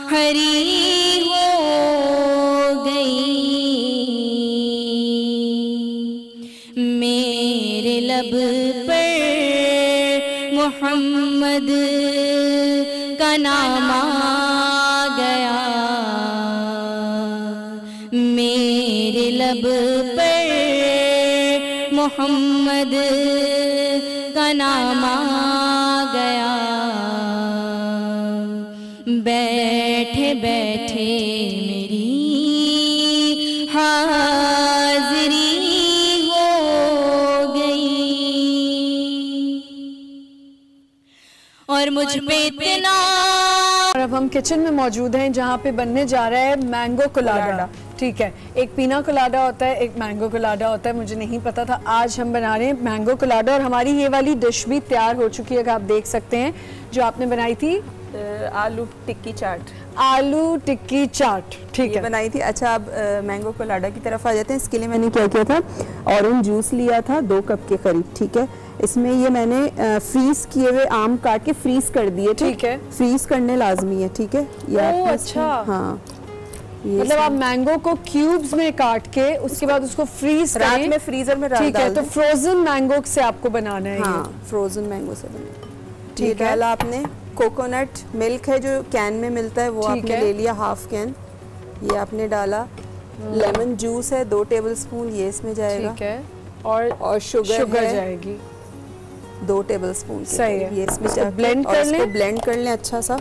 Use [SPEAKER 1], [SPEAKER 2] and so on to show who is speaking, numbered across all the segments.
[SPEAKER 1] हरी हो गई, मेरे लब पर मोहम्मद का नाम आ गया, मेरे लब पर मोहम्मद का नाम आ गया। बैठे बैठे मेरी हाज़री हो गई, और मुझ पे इतना।
[SPEAKER 2] और अब हम किचन में मौजूद हैं जहाँ पे बनने जा रहा है मैंगो कोलाडा। ठीक है, एक पीना कोलाडा होता है, एक मैंगो कोलाडा होता है, मुझे नहीं पता था। आज हम बना रहे हैं मैंगो कोलाडा, और हमारी ये वाली डिश भी तैयार हो चुकी है, आप देख सकते हैं, जो आपने बनाई थी
[SPEAKER 3] आलू टिक्की चाट।
[SPEAKER 2] आलू टिक्की चाट, ठीक है,
[SPEAKER 3] बनाई थी। अच्छा, अब मैंगो कोलाडा की तरफ आ जाते हैं। इसके लिए मैंने क्या किया था, ऑरेंज जूस लिया था 2 कप के करीब, ठीक है। इसमें ये मैंने फ्रीज किए हुए आम काट के फ्रीज कर दिए, ठीक है, फ्रीज करने लाजमी है, ठीक है।
[SPEAKER 2] ओह अच्छा,
[SPEAKER 3] हाँ,
[SPEAKER 2] मतलब आप मैंगो को क्यूब्स में काट के उसके बाद उसको फ्रीज
[SPEAKER 3] रात में फ्रीजर में डाल,
[SPEAKER 2] ठीक है। तो फ्रोजन मैंगो से आपको बनाना है,
[SPEAKER 3] हाँ, फ्रोजन मैंगो से बना, ठीक है। आपने कोकोनट मिल्क है जो कैन में मिलता है, वो आपने ले लिया, हाफ कैन, ये आपने डाला। लेमन जूस है 2 टेबलस्पून, ये इसमें जाएगा,
[SPEAKER 2] ठीक है। और शुगर जाएगी
[SPEAKER 3] 2 टेबलस्पून,
[SPEAKER 2] सही है।
[SPEAKER 3] ये इसमें
[SPEAKER 2] ब्लेंड कर लें,
[SPEAKER 3] इसको ब्लेंड कर लें अच्छा सा।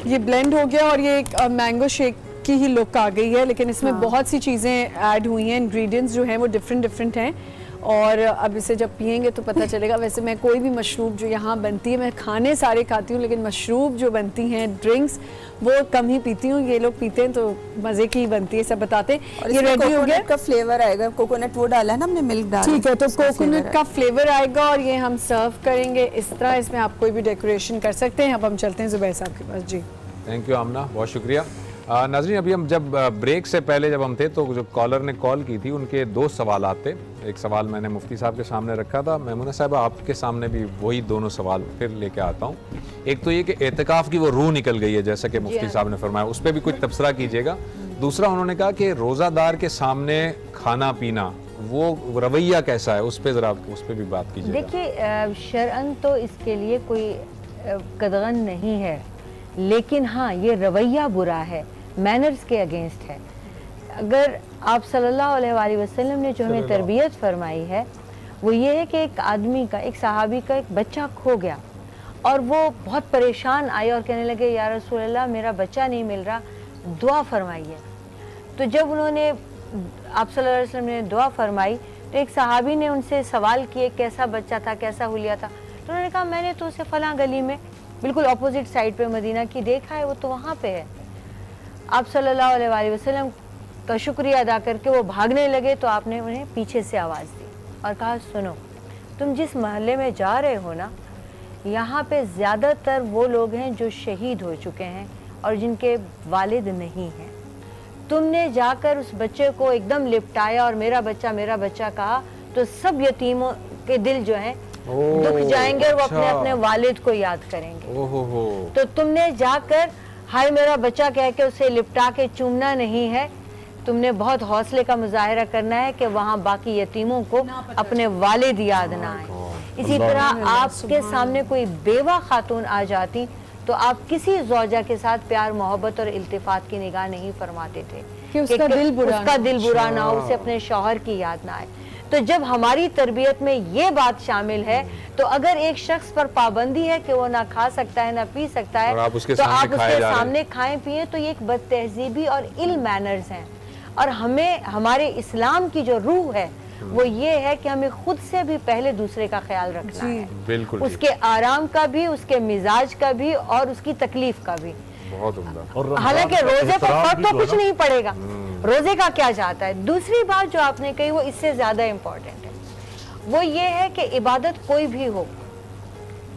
[SPEAKER 2] ये ब्लेंड हो गया और ये एक मैंगो शेक की ही लुक आ गई है, लेकिन इसमें बहुत सी चीज़ें ऐड हुई हैं, इंग्रेडिएंट्स जो हैं वो डिफरेंट हैं, और अब इसे जब पियेंगे तो पता चलेगा। वैसे मैं कोई भी मशरूब जो यहाँ बनती है, मैं खाने सारे खाती हूँ, लेकिन मशरूब जो बनती हैं, ड्रिंक्स, वो कम ही पीती हूँ। ये लोग पीते हैं तो मज़े की बनती है, सब बताते हैं। ये रेडी हो गया,
[SPEAKER 3] का फ्लेवर आएगा, कोकोनट वो डाला है ना हमने, मिल्क डाला,
[SPEAKER 2] ठीक है, तो कोकोनट का फ्लेवर आएगा और ये हम सर्व करेंगे इस तरह। इसमें आप कोई भी डेकोरेशन कर सकते हैं। अब हम चलते हैं ज़ुबैर साहब के पास। जी,
[SPEAKER 4] थैंक यू आमना, बहुत शुक्रिया। नाज़रीन, अभी हम जब ब्रेक से पहले जब हम थे तो जो कॉलर ने कॉल की थी, उनके 2 सवाल थे। एक सवाल मैंने मुफ्ती साहब के सामने रखा था, मेमुना साहब आपके सामने भी वही दोनों सवाल फिर लेके आता हूँ। एक तो ये कि एतकाफ़ की वो रूह निकल गई है, जैसा कि मुफ्ती साहब ने फरमाया, उस पर भी कुछ तबसरा कीजिएगा। दूसरा, उन्होंने कहा कि रोज़ादार के सामने खाना पीना, वो रवैया कैसा है, उस पर ज़रा उस पर भी बात कीजिएगा।
[SPEAKER 5] देखिए, शरअन तो इसके लिए कोई कदगन नहीं है, लेकिन हाँ, ये रवैया बुरा है, मैनर्स के अगेंस्ट है। अगर आप सल्लल्लाहु अलैहि वसल्लम ने जो हमें तरबियत फरमाई है, वो ये है कि एक आदमी का, एक सहाबी का एक बच्चा खो गया और वो बहुत परेशान आए और कहने लगे, या रसूल अल्लाह, मेरा बच्चा नहीं मिल रहा, दुआ फरमाइए। तो जब उन्होंने, आप सल्लल्लाहु अलैहि वसल्लम ने दुआ फरमाई, तो एक सहाबी ने उनसे सवाल किए, कैसा बच्चा था, कैसा हुलिया था? तो उन्होंने कहा, मैंने तो उसे फलां गली में बिल्कुल अपोजिट साइड पे मदीना की देखा है, वो तो वहाँ पे है। आप सल्लल्लाहु अलैहि वसल्लम का शुक्रिया अदा करके वो भागने लगे, तो आपने उन्हें पीछे से आवाज़ दी और कहा, सुनो, तुम जिस महल्ले में जा रहे हो ना, यहाँ पे ज़्यादातर वो लोग हैं जो शहीद हो चुके हैं और जिनके वालिद नहीं हैं। तुमने जाकर उस बच्चे को एकदम लिपटाया और मेरा बच्चा कहा, तो सब यतीमों के दिल जो हैं दुख जाएंगे और वो अपने अपने वालिद को याद करेंगे। तो तुमने जाकर हाय मेरा बच्चा कह के उसे लिपटा के चूमना नहीं है, तुमने बहुत हौसले का मुजाहिरा करना है कि वहाँ बाकी यतीमों को अपने वालिद याद ना आए। इसी तरह आपके सामने कोई बेवा खातून आ जाती तो आप किसी ज़ौजा के साथ प्यार मोहब्बत और इल्तिफात की निगाह नहीं फरमाते थे
[SPEAKER 2] कि उसका दिल बुरा ना हो,
[SPEAKER 5] उसे अपने शौहर की याद ना आए। तो जब हमारी तरबियत में ये बात शामिल है, तो अगर एक शख्स पर पाबंदी है कि वो ना खा सकता है ना पी सकता है,
[SPEAKER 4] आप उसके
[SPEAKER 5] तो आप उसके सामने खाएं पिए, तो ये एक बदतहजीबी और इल मैनर्स हैं। और हमें, हमारे इस्लाम की जो रूह है वो ये है कि हमें खुद से भी पहले दूसरे का ख्याल रखना है,
[SPEAKER 4] बिल्कुल,
[SPEAKER 5] उसके आराम का भी, उसके मिजाज का भी और उसकी तकलीफ का भी।
[SPEAKER 4] बहुत उम्दा।
[SPEAKER 5] हालांकि रोजे पर फर्क तो कुछ नहीं पड़ेगा, रोजे का क्या चाहता है। दूसरी बात जो आपने कही वो इससे ज्यादा इम्पोर्टेंट है, वो ये है कि इबादत कोई भी हो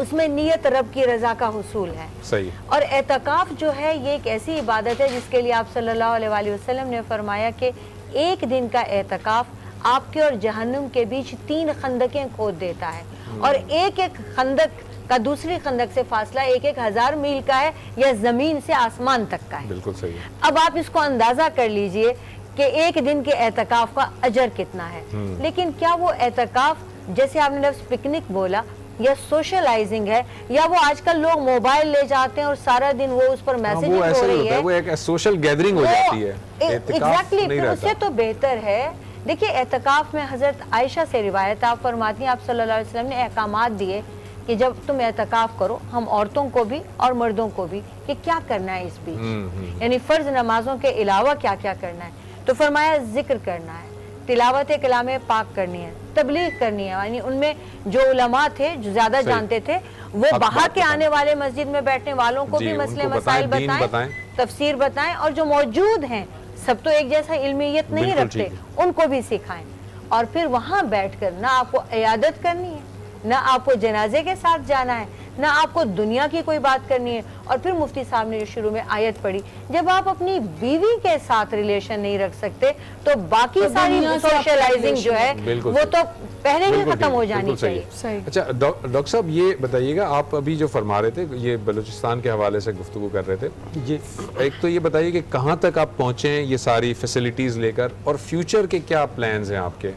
[SPEAKER 5] उसमें नियत रब की रजा का हुसूल है।
[SPEAKER 4] सही।
[SPEAKER 5] और एतकाफ जो है ये एक ऐसी इबादत है जिसके लिए आप सल्लल्लाहु अलैहि वसल्लम ने फरमाया कि एक दिन का एतकाफ आपके और जहन्नुम के बीच 3 खंदकें खोद देता है, और एक एक खंदक का दूसरी खंदक से फासला 1,000 मील का है, या जमीन से आसमान तक का है।
[SPEAKER 4] बिल्कुल सही है।
[SPEAKER 5] अब आप इसको अंदाजा कर लीजिए कि एक दिन के एतकाफ का अजर कितना है। लेकिन क्या वो एतकाफ, जैसे आपने लफ्ज़ पिकनिक बोला, या सोशलाइजिंग है, या वो आजकल लोग मोबाइल ले जाते हैं और सारा दिन वो उस पर मैसेजिंग हो रही है,
[SPEAKER 4] वो एक सोशल गैदरिंग हो जाती है।
[SPEAKER 5] एग्जैक्टली, फिर उससे तो बेहतर है। देखिए, एतकाफ में हजरत आयशा से रिवायत आप फरमाती हैं, आप सल्लल्लाहु अलैहि वसल्लम ने अहकामात दिए कि जब तुम एतकाफ करो, हम औरतों को भी और मर्दों को भी, कि क्या करना है इस बीच, यानी फ़र्ज नमाजों के अलावा क्या क्या करना है। तो फरमाया जिक्र करना है, तिलावत कलाम पाक करनी है, तबलीग करनी है, यानी उनमें जो उलमा थे, जो ज्यादा जानते थे, वो बाहर के आने वाले मस्जिद में बैठने वालों को भी मसले मसाइल बताएं, तफसीर बताएं, और जो मौजूद हैं, सब तो एक जैसा इल्मियत नहीं रखते, उनको भी सिखाएं। और फिर वहाँ बैठकर ना आपको इयादत करनी है, ना आपको जनाजे के साथ जाना है, ना आपको दुनिया की कोई बात करनी है। और फिर मुफ्ती साहब ने जो शुरू में आयत पढ़ी, जब आप अपनी बीवी के साथ रिलेशन नहीं रख सकते तो बाकी सारी सोशलाइजिंग जो है वो तो पहले ही खत्म हो जानी चाहिए।
[SPEAKER 4] अच्छा डॉक्टर साहब, ये बताइएगा, आप अभी जो फरमा रहे थे, ये बलूचिस्तान के हवाले से गुफ्तगू कर रहे थे जी, एक तो ये बताइए कि कहाँ तक आप पहुँचे हैं ये सारी फैसिलिटीज़ लेकर, और फ्यूचर के क्या प्लान्स हैं आपके?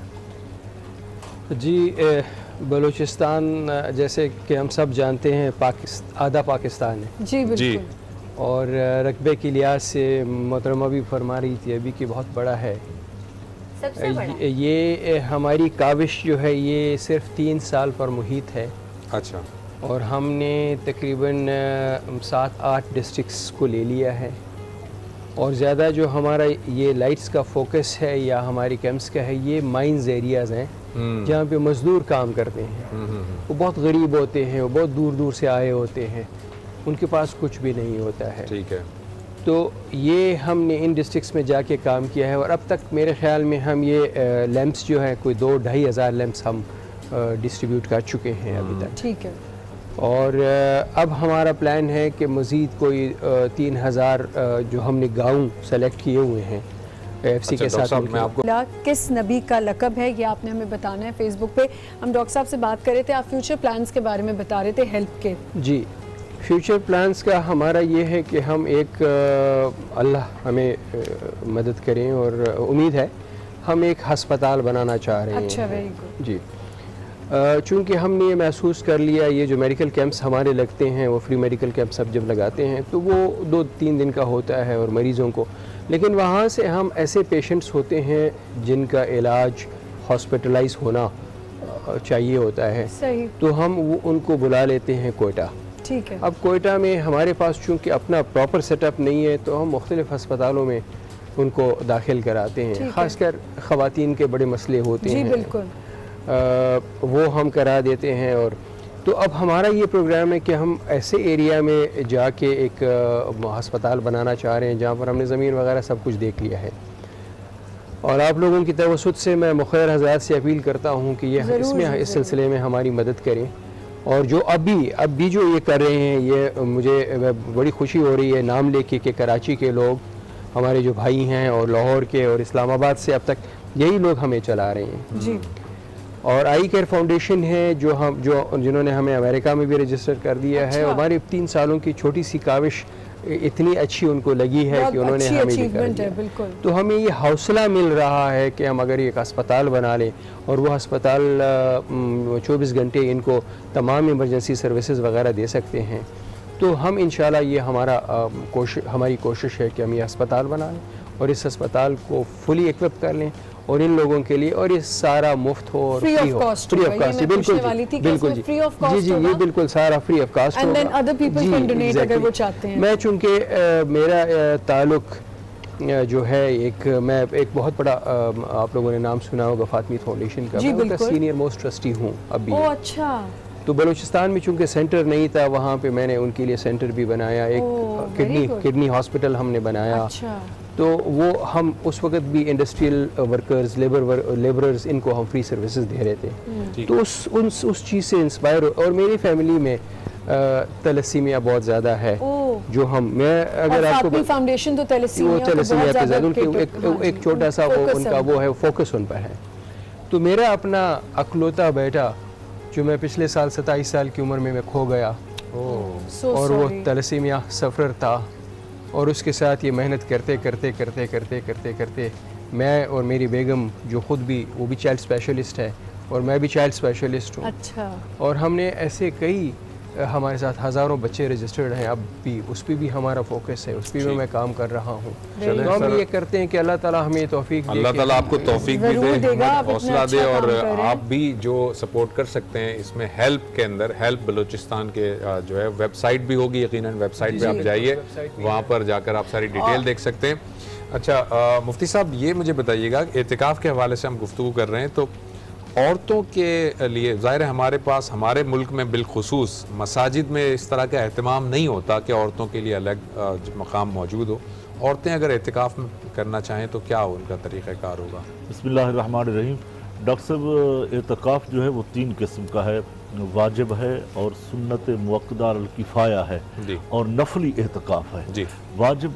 [SPEAKER 6] जी, बलूचिस्तान जैसे कि हम सब जानते हैं आधा पाकिस्तान है
[SPEAKER 2] जी, बिल्कुल,
[SPEAKER 6] और रकबे की लिहाज से मोहतरमा भी फरमा रही थी अभी कि बहुत बड़ा है।
[SPEAKER 5] सबसे बड़ा
[SPEAKER 6] ये हमारी काविश जो है ये सिर्फ 3 साल पर मुहित है।
[SPEAKER 4] अच्छा।
[SPEAKER 6] और हमने तकरीबन 7-8 डिस्ट्रिक्ट्स को ले लिया है, और ज़्यादा जो हमारा ये लाइट्स का फोकस है या हमारी कैंप्स का है, ये माइंस एरियाज़ हैं जहाँ पे मज़दूर काम करते हैं। वो बहुत गरीब होते हैं, वो बहुत दूर दूर से आए होते हैं, उनके पास कुछ भी नहीं होता है।
[SPEAKER 4] ठीक है।
[SPEAKER 6] तो ये हमने इन डिस्ट्रिक्ट्स में जाके काम किया है, और अब तक मेरे ख्याल में हम ये लैंप्स जो है कोई 2-2.5 हज़ार लैंप्स हम डिस्ट्रीब्यूट कर चुके हैं अभी तक।
[SPEAKER 2] ठीक है।
[SPEAKER 6] और अब हमारा प्लान है कि मज़ीद कोई 3,000 जो हमने गाँव सेलेक्ट किए हुए हैं एफसी के साथ।
[SPEAKER 4] मैं आपको
[SPEAKER 2] किस नबी का लक़ब है ये आपने हमें बताना है। फेसबुक पे हम डॉक्टर साहब से बात कर रहे थे, आप फ्यूचर प्लान्स के बारे में बता रहे थे हेल्प के।
[SPEAKER 6] जी, फ्यूचर प्लान्स का हमारा ये है कि हम एक अल्लाह हमें मदद करें, और उम्मीद है हम एक हस्पताल बनाना चाह रहे हैं।
[SPEAKER 2] अच्छा, वेरी गुड
[SPEAKER 6] जी। चूँकि हमने ये महसूस कर लिया, ये जो मेडिकल कैंप्स हमारे लगते हैं, वो फ्री मेडिकल कैंप्स सब जब लगाते हैं तो वो 2-3 दिन का होता है और मरीज़ों को, लेकिन वहाँ से हम ऐसे पेशेंट्स होते हैं जिनका इलाज हॉस्पिटलाइज होना चाहिए होता है।
[SPEAKER 2] सही।
[SPEAKER 6] तो हम उनको बुला लेते हैं कोयटा।
[SPEAKER 2] ठीक है।
[SPEAKER 6] अब कोयटा में हमारे पास चूँकि अपना प्रॉपर सेटअप नहीं है, तो हम मुख्तलिफ़ अस्पतालों में उनको दाखिल कराते हैं। ख़ासकर ख़वातीन के बड़े मसले होते हैं,
[SPEAKER 2] बिल्कुल,
[SPEAKER 6] वो हम करा देते हैं। और तो अब हमारा ये प्रोग्राम है कि हम ऐसे एरिया में जाके एक हस्पताल बनाना चाह रहे हैं जहाँ पर हमने ज़मीन वगैरह सब कुछ देख लिया है। और आप लोगों की तवस्सुत से मैं मुखैर हज़रात से अपील करता हूँ कि ये इसमें इस सिलसिले में हमारी मदद करें। और जो अब भी जो ये कर रहे हैं, ये मुझे बड़ी खुशी हो रही है नाम लेके कि कराची के लोग हमारे जो भाई हैं, और लाहौर के और इस्लामाबाद से अब तक यही लोग हमें चला रहे हैं
[SPEAKER 2] जी।
[SPEAKER 6] और आई केयर फाउंडेशन है जो जिन्होंने हमें अमेरिका में भी रजिस्टर कर दिया है। हमारी 3 सालों की छोटी सी काविश इतनी अच्छी उनको लगी है कि उन्होंने हमें भी कर दिया। तो हमें ये हौसला मिल रहा है कि हम अगर एक अस्पताल बना लें, और वो अस्पताल 24 घंटे इनको तमाम इमरजेंसी सर्विसेज वगैरह दे सकते हैं, तो हम इंशाल्लाह ये हमारी कोशिश है कि हम ये अस्पताल बना लें और इस अस्पताल को फुली इक्विप कर लें, और इन लोगों के लिए, और ये सारा मुफ्त हो और फ्री ऑफ कॉस्ट। बिल्कुल जी, बिल्कुल जी, जी ये बिल्कुल सारा फ्री ऑफ कास्ट होगा।
[SPEAKER 2] अगर वो चाहते हैं।
[SPEAKER 6] मैं चूँकि मेरा ताल्लुक जो है मैं एक बहुत बड़ा आप लोगों ने नाम सुना होगा फातमी फाउंडेशन का, मैं उनका सीनियर मोस्ट ट्रस्टी हूँ अभी।
[SPEAKER 2] अच्छा।
[SPEAKER 6] तो बलूचिस्तान में चूँकि सेंटर नहीं था, वहाँ पे मैंने उनके लिए सेंटर भी बनाया, एक किडनी हॉस्पिटल हमने बनाया।
[SPEAKER 2] अच्छा।
[SPEAKER 6] तो वो हम उस वक्त भी इंडस्ट्रियल वर्कर्स, लेबरर्स, इनको हम फ्री सर्विसेज दे रहे थे। तो उस चीज़ से इंस्पायर, और मेरी फैमिली में तलसीमिया बहुत ज़्यादा है, जो मैं अगर आपको
[SPEAKER 2] फाउंडेशन तो तलसीमिया
[SPEAKER 6] पे ज़्यादा, उनके एक छोटा सा वो उनका वो है फोकस उन पर है। तो मेरा अपना अकलौता बेटा जो मैं पिछले साल 27 साल की उम्र में मैं खो गया, और वो तलसीमिया सफ़र था, और उसके साथ ये मेहनत करते करते करते करते करते करते मैं और मेरी बेगम जो ख़ुद भी वो भी चाइल्ड स्पेशलिस्ट है और मैं भी चाइल्ड स्पेशलिस्ट हूँ।
[SPEAKER 2] अच्छा।
[SPEAKER 6] और हमने ऐसे कई हमारे साथ हज़ारों बच्चे रजिस्टर्ड हैं, अब भी उस पर भी हमारा फोकस है, उस पर भी मैं काम कर रहा हूँ। तो हम ये करते हैं कि अल्लाह ताला हमें तौफीक दे,
[SPEAKER 4] अल्लाह ताला आपको तौफीक भी दे, हौसला दे, और आप भी जो सपोर्ट कर सकते हैं इसमें हेल्प के अंदर, हेल्प बलूचिस्तान के जो है वेबसाइट भी होगी, यकीनन वेबसाइट पे आप जाइए, वहाँ पर जाकर आप सारी डिटेल देख सकते हैं। अच्छा मुफ्ती साहब, ये मुझे बताइएगा, एतिकाफ़ के हवाले से हम गुफ्तगू कर रहे हैं, तो औरतों के लिए ज़ाहिर है हमारे पास, हमारे मुल्क में बिलखुसूस मसाजिद में इस तरह का एहतमाम नहीं होता कि औरतों के लिए अलग मकाम मौजूद हो। औरतें अगर एतिकाफ़ करना चाहें तो क्या उनका तरीक़ाकार होगा?
[SPEAKER 7] बिस्मिल्लाहिर्रहमानिर्रहीम। डॉक्टर साहब, एतिकाफ़ जो है वो 3 किस्म का है, वाजिब है और सुन्नत मुअक्कदा अल किफ़ाया है और नफली एतिकाफ़ है जी। वाजिब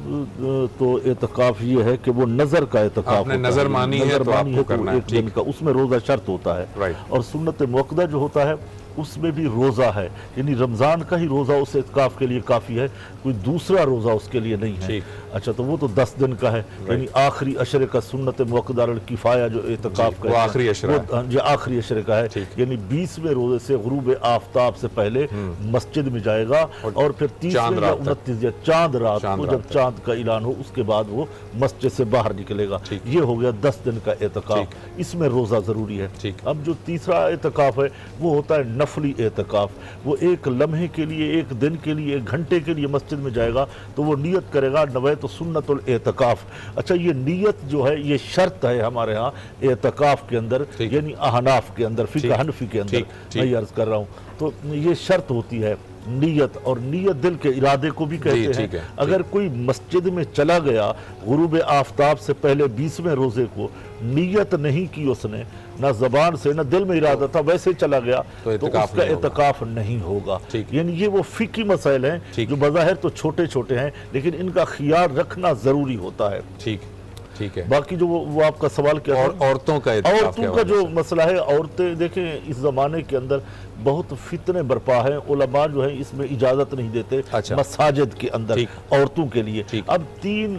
[SPEAKER 7] तो एतिकाफ़ ये है कि वो नज़र का एतिकाफ़,
[SPEAKER 4] नज़र मानी है तो आपको करना है,
[SPEAKER 7] एक दिन का, उसमें रोज़ा शर्त होता है। और सुन्नत मुअक्कदा जो होता है उसमें भी रोज़ा है, यानी रमज़ान का ही रोज़ा उस एतिकाफ़ के लिए काफ़ी है, कोई दूसरा रोज़ा उसके लिए नहीं है। अच्छा, तो वो तो 10 दिन का है, यानी आखिरी अशरे का सुन्नत मुअक्कदा अल किफ़ाया जो एतिकाफ़ का
[SPEAKER 4] आखिरी अशरा,
[SPEAKER 7] वो आखिरी अशरे का है, यानी 20वें रोज़े से गुरूब आफ्ताब से पहले मस्जिद में जाएगा और फिर 30 या 29 या चांद रात को जब चांद का ऐलान हो उसके बाद वो मस्जिद से बाहर निकलेगा। ये हो गया 10 दिन का एतिकाफ़, इसमें रोज़ा ज़रूरी है। अब जो तीसरा एतिकाफ़ है वो होता है नफली एतिकाफ़। वो एक लम्हे के लिए, एक दिन के लिए, 1 घंटे के लिए मस्जिद में जाएगा तो वो नियत करेगा नवैत सुन्नतुल एतिकाफ़। अच्छा, ये नियत जो है ये शर्त है हमारे यहाँ एतिकाफ़ के अंदर, यानी अहनाफ के अंदर, फ़िक़्ह हनफ़ी के अंदर मैं अर्ज़ कर रहा हूँ, तो ये शर्त होती है नियत। और नियत दिल के इरादे को भी कहते हैं। अगर कोई मस्जिद में चला गया गुरूब आफ्ताब से पहले 20वें रोज़े को, नियत नहीं की उसने, ना ज़बान से ना दिल में इरादा था, वैसे चला गया तो उसका एतिकाफ़ नहीं होगा। यानी ये वो फ़िक़ी मसाइल हैं जो बज़ाहिर तो छोटे छोटे हैं लेकिन इनका ख्याल रखना ज़रूरी होता है। ठीक है। बाकी जो वो आपका सवाल क्या है,
[SPEAKER 4] औरतों
[SPEAKER 7] का जो मसला है, औरतें देखें इस ज़माने के अंदर बहुत फितने बरपा हैं, उलमा जो है इसमें इजाज़त नहीं देते मसाजिद के अंदर औरतों के लिए। अब 3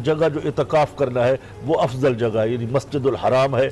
[SPEAKER 7] जगह जो एतिकाफ़ करना है वो अफजल जगह है, यानी मस्जिदुल हराम है,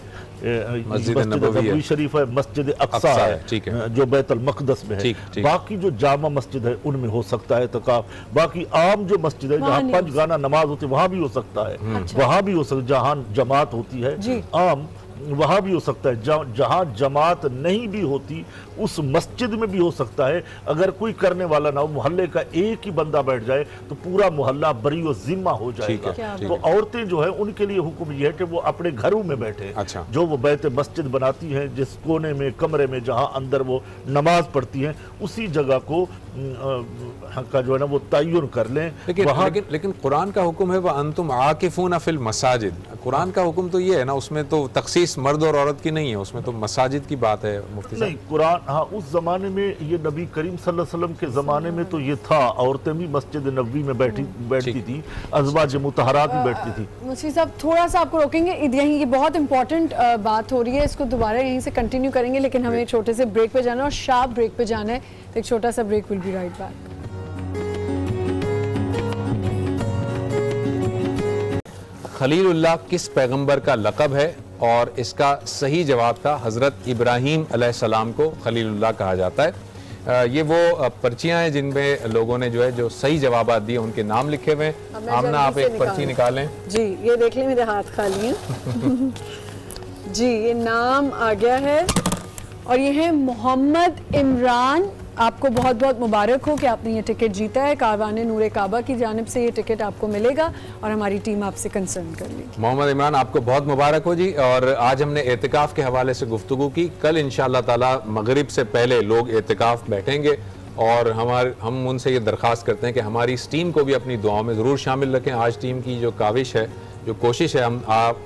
[SPEAKER 7] मस्जिद नबवी शरीफ है, मस्जिद अक्सा है जो बैतुल मक़दस में है, बाकी जो जामा मस्जिद है उनमें हो सकता है एतिकाफ़। बाकी आम जो मस्जिद है जहाँ 5 गाना नमाज होती है वहाँ भी हो सकता है, वहाँ भी हो सकता है, जहाँ जमात होती है आम वहाँ भी हो सकता है, जहाँ जमात नहीं भी होती उस मस्जिद में भी हो सकता है। अगर कोई करने वाला ना हो, मोहल्ले का एक ही बंदा बैठ जाए तो पूरा मोहल्ला बरी व जिम्मा हो जाएगा। तो औरतें जो है उनके लिए हुक्म यह है कि वो अपने घरों में बैठे। जो वो बैत मस्जिद बनाती हैं, जिस कोने में कमरे में जहाँ अंदर वो नमाज पढ़ती हैं, उसी जगह को का जो है ना वो तय्युन कर लें।
[SPEAKER 4] लेकिन कुरान का हुक्म है वह अंतुम आकिफून फिल मसाजिद। कुरान का हुक्म तो ये है ना, उसमें तो तखसीस मर्द और औरत की नहीं है, उसमें तो मसाजिद की बात है मुफ्ती साहब।
[SPEAKER 7] नहीं, कुरान हाँ उस जमाने में ये नबी करीम सल्लल्लाहु अलैहि वसल्लम के ज़माने में तो ये था, औरतें भी मस्जिद नबवी में बैठती थी, अज़वाज मुतहरात भी बैठती थी।
[SPEAKER 2] मुफ्ती साहब थोड़ा सा आपको रोकेंगे, यहीं ये बहुत इंपॉर्टेंट बात हो रही है, इसको दोबारा यहीं से कंटिन्यू करेंगे, लेकिन हमें छोटे से ब्रेक पे जाना है और शार्प ब्रेक पे जाना है, तो एक छोटा सा break, will be right back.
[SPEAKER 4] खलीलुल्लाह किस पैगंबर का लक़ब है? और इसका सही जवाब था हज़रत इब्राहीम अलैहिस्सलाम को खलीलुल्लाह कहा जाता है। ये वो पर्चियाँ हैं जिनमें लोगों ने जो है जो सही जवाब दिए उनके नाम लिखे हुए हैं। आमना आप एक पर्ची निकालें जी,
[SPEAKER 2] ये देख लें, मेरे हाथ खाली हैं जी, ये नाम आ गया है और ये है मोहम्मद इमरान। आपको बहुत बहुत मुबारक हो कि आपने ये टिकट जीता है। कारवाने नूरे काबा की जानिब से ये टिकट आपको मिलेगा और हमारी टीम आपसे कंसर्न कर लेगी।
[SPEAKER 4] मोहम्मद इमरान, आपको बहुत मुबारक हो जी। और आज हमने एतिकाफ़ के हवाले से गुफ्तगू की। कल इंशाअल्लाह ताला मगरिब से पहले लोग एतिकाफ़ बैठेंगे और हम उनसे ये दरख्वास्त करते हैं कि हमारी इस टीम को भी अपनी दुआओं में ज़रूर शामिल रखें। आज टीम की जो काविश है, जो कोशिश है, हम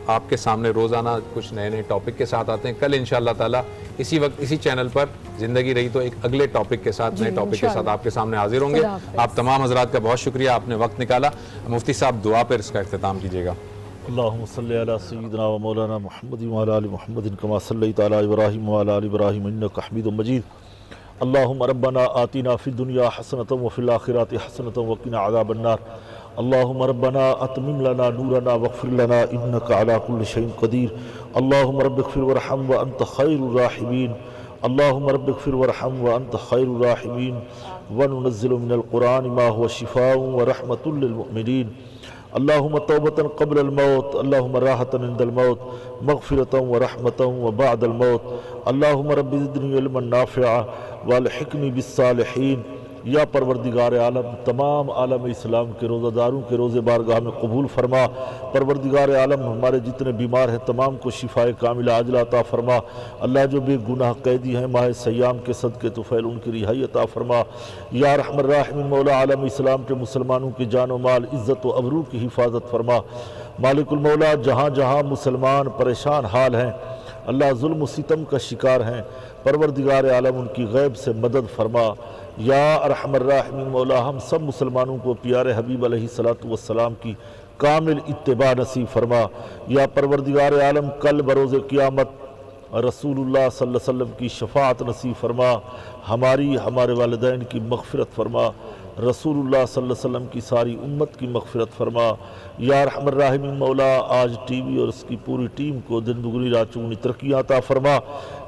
[SPEAKER 4] आपके सामने रोज़ाना कुछ नए नए टॉपिक के साथ आते हैं। कल इंशाअल्लाह ताला इसी वक्त इसी चैनल पर ज़िंदगी रही तो एक अगले टॉपिक के साथ, नए टॉपिक के साथ आपके सामने हाजिर होंगे। आप तमाम हज़रात का बहुत शुक्रिया, आपने वक्त निकाला। मुफ्ती साहब दुआ पर इसका इख्तिताम कीजिएगा।
[SPEAKER 7] अल्लाहुम्मा सल्लि अला सय्यिदिना व मौलाना मुहम्मद व अला आलि मुहम्मद कमा सल्लैता अला इब्राहीम व अला आलि इब्राहीम इन्नका हमीदुम मजीद। अल्लाहुम्मा रब्बना आतिना फिद दुनिया हसनतम व फिल आखिरति हसनतम व क़िना अज़ाबन नार। अल्लाहुम्मा रब्बना अतमिम लना नूरना वग़फिर लना इन्नका अला कुल्लि शैइन क़दीर। अल्लाहुम्मा रब्बिग़फिर वरहम व अंत खैरुर राहिमीन। अल्लाहुम्मा रब्बिग़फिर वरहम व अंत खैरुर राहिमीन व नुनज़्ज़िलु मिनल क़ुरआनि मा हुवा शिफ़ाउन व रहमतुल लिल मुमिनीन। अल्लाहुम्मा तौबतन क़ब्लल मौत, अल्लाहुम्मा राहतन इंदल मौत, मग़फ़िरतन व रहमतन व बअदल मौत। अल्लाहुम्मा रब्बि ज़िदनी इल्मन नाफ़िअ व अल्हिक़नी बिस्सालिहीन। या परवरदिगार आलम, तमाम आलम इस्लाम के रोज़ादारों के रोज़े बारगाह में कबूल फरमा। परवरदिगार आलम, हमारे जितने बीमार हैं तमाम को शिफाए कामिला आजिला अता फरमा। अल्लाह जो बेगुनाह कैदी हैं माह सयाम के सदक़े तुफ़ैल उनकी रिहाई अता फरमा। या रहमर राहिमीन मौला आलम इस्लाम के मुसलमानों की जान व माल, इज़्ज़त व अबरू की हिफाजत फरमा। मालिकुल मौला, जहाँ जहाँ मुसलमान परेशान हाल हैं, अल्लाह जुल्म सितम का शिकार हैं, परवरदिगार आलम उनकी गैब से मदद फरमा। या अरहमर राहिमीन मौला, हम सब मुसलमानों को प्यारे हबीब अलैहिस्सलातु वस्सलाम की कामिल इत्तिबा नसीब फरमा। या परवरदिगार आलम, कल बरोज़ क़ियामत रसूलुल्लाह सल्लल्लाहु अलैहि वसल्लम की शफ़ाअत नसीब फरमा। हमारी, हमारे वालिदैन की मग़फ़िरत फरमा। रसूलुल्लाह सल्लल्लाहु अलैहि वसल्लम की सारी उम्मत की मग़फ़िरत फरमा। या रहमर राहिमीन मौला, आज टीवी और उसकी पूरी टीम को दिन दुगनी रात चौगुनी तरक्कियाँ अता फरमा।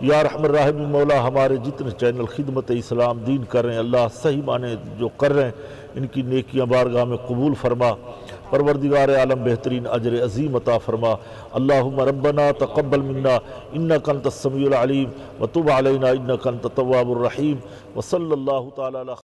[SPEAKER 7] या रहमर राहिमीन मौला, हमारे जितने चैनल खिदमत इस्लाम दीन कर रहे हैं, अल्लाह सही माने जो कर रहे हैं इनकी नेकियां बारगाह में कबूल फरमा। परवरदिगार आलम, बेहतरीन अजर अज़ीम अता फरमा। अल्लाहुम्मा रब्बना तक़ब्बल मिन्ना इन्नका अंतस समीउल अलीम व तुब अलैना इन्नका अंतत तव्वाबुर रहीम व सल्लल्लाहु तआला